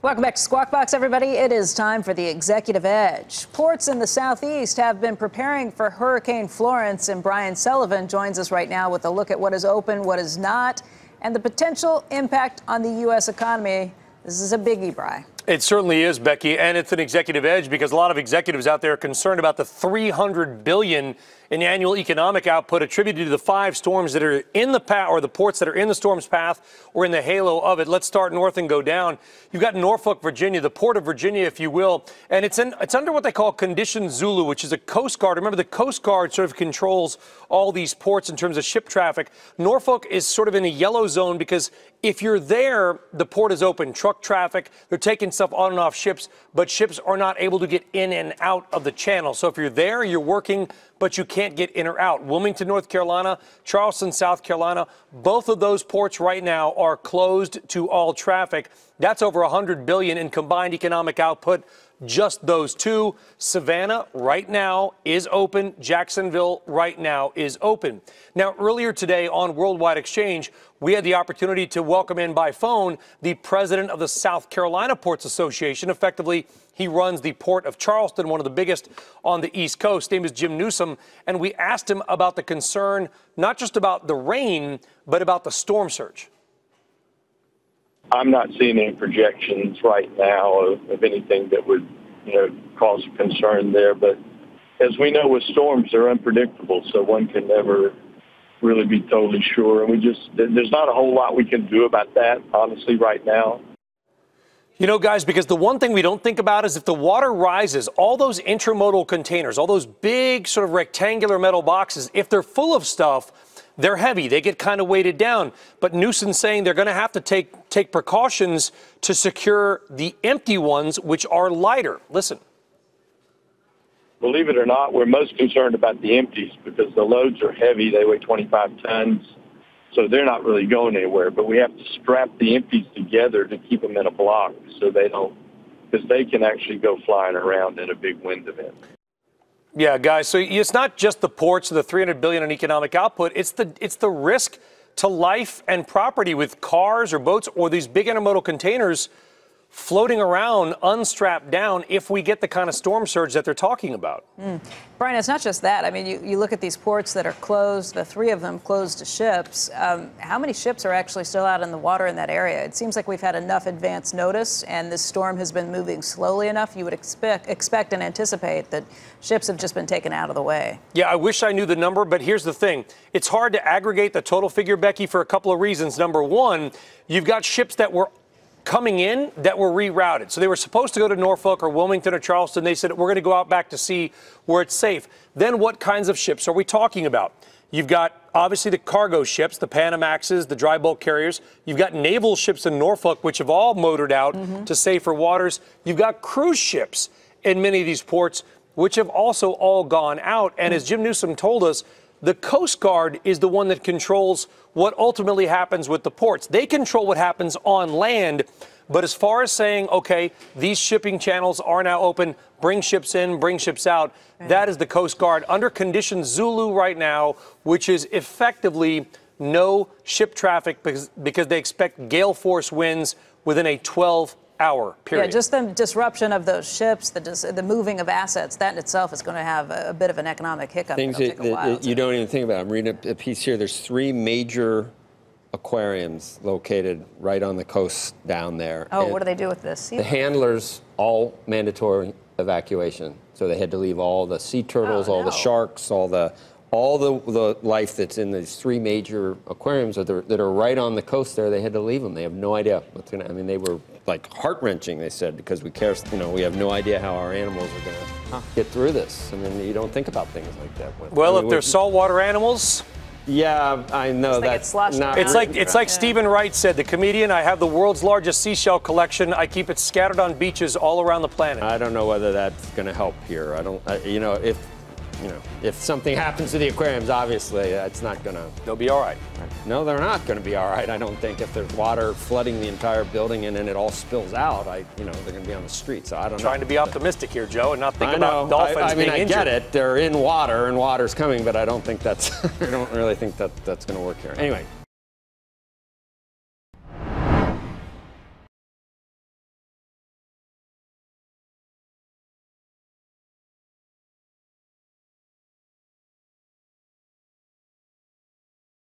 Welcome back to Squawk Box, everybody. It is time for the Executive Edge. Ports in the southeast have been preparing for Hurricane Florence, and Brian Sullivan joins us right now with a look at what is open, what is not, and the potential impact on the U.S. economy. This is a biggie, Brian. It certainly is, Becky, and it's an executive edge because a lot of executives out there are concerned about the $300 billion in annual economic output attributed to the 5 storms that are in the path, or the ports that are in the storm's path or in the halo of it. Let's start north and go down. You've got Norfolk, Virginia, the port of Virginia, if you will, and it's under what they call Condition Zulu, which is a Coast Guard. Remember, the Coast Guard sort of controls all these ports in terms of ship traffic. Norfolk is sort of in a yellow zone because if you're there, the port is open, truck traffic, they're taking stuff on and off ships, but ships are not able to get in and out of the channel. So if you're there, you're working, but you can't get in or out. Wilmington, North Carolina, Charleston, South Carolina, both of those ports right now are closed to all traffic. That's over $100 billion in combined economic output. Just those two. Savannah right now is open. Jacksonville right now is open. Now, earlier today on Worldwide Exchange, we had the opportunity to welcome in by phone the president of the South Carolina Ports Association. Effectively, he runs the port of Charleston, one of the biggest on the East Coast. His name is Jim Newsom, and we asked him about the concern, not just about the rain, but about the storm surge. I'm not seeing any projections right now of anything that would, cause concern there. But as we know with storms, they're unpredictable, so one can never really be totally sure. And there's not a whole lot we can do about that, honestly, right now. You know, guys, because the one thing we don't think about is if the water rises, all those intermodal containers, all those big sort of rectangular metal boxes, if they're full of stuff, they're heavy. They get kind of weighted down. But Newsom's saying they're going to have to take precautions to secure the empty ones, which are lighter. Listen. Believe it or not, we're most concerned about the empties because the loads are heavy. They weigh 25 tons, so they're not really going anywhere. But we have to strap the empties together to keep them in a block so they don't, because they can actually go flying around in a big wind event. Yeah, guys, so it's not just the ports, the $300 billion in economic output. It's the risk to life and property with cars or boats or these big intermodal containers floating around unstrapped down if we get the kind of storm surge that they're talking about. Brian, it's not just that. I mean, you look at these ports that are closed, the 3 of them closed to ships. How many ships are actually still out in the water in that area? It seems like we've had enough advance notice, and this storm has been moving slowly enough. You would expect and anticipate that ships have just been taken out of the way. Yeah, I wish I knew the number, but here's the thing. It's hard to aggregate the total figure, Becky, for a couple of reasons. Number one, you've got ships that were coming in that were rerouted. So they were supposed to go to Norfolk or Wilmington or Charleston. They said, we're going to go out back to sea where it's safe. Then what kinds of ships are we talking about? You've got obviously the cargo ships, the Panamaxes, the dry bulk carriers. You've got naval ships in Norfolk, which have all motored out to safer waters. You've got cruise ships in many of these ports, which have also all gone out. And as Jim Newsom told us, the Coast Guard is the one that controls what ultimately happens with the ports. They control what happens on land. But as far as saying, OK, these shipping channels are now open, bring ships in, bring ships out, that is the Coast Guard under Condition Zulu right now, which is effectively no ship traffic because they expect gale force winds within a 12-hour period. Yeah, just the disruption of those ships, the moving of assets, that in itself is going to have a bit of an economic hiccup. Things that you don't even think about. I'm reading a piece here. There's 3 major aquariums located right on the coast down there. Oh, and what do they do with this? The handlers, all mandatory evacuation. So they had to leave all the sea turtles, all the sharks, all the life that's in these 3 major aquariums that are right on the coast there. They had to leave them. They have no idea what's going to. I mean, they were like heart-wrenching. They said because we care. We have no idea how our animals are going to get through this. I mean, you don't think about things like that. Well, if they're saltwater animals. Yeah, I know that's not. It's like Stephen Wright said, the comedian. I have the world's largest seashell collection. I keep it scattered on beaches all around the planet. I don't know whether that's going to help here. If something happens to the aquariums, obviously it's not going to. They'll be all right. No, they're not going to be all right. I don't think if there's water flooding the entire building and then it all spills out, they're going to be on the street. So I don't know. Trying to be optimistic here, Joe, and not think about dolphins being injured. I get it. They're in water and water's coming, but I don't think that's. I don't really think that's going to work here. Anyway.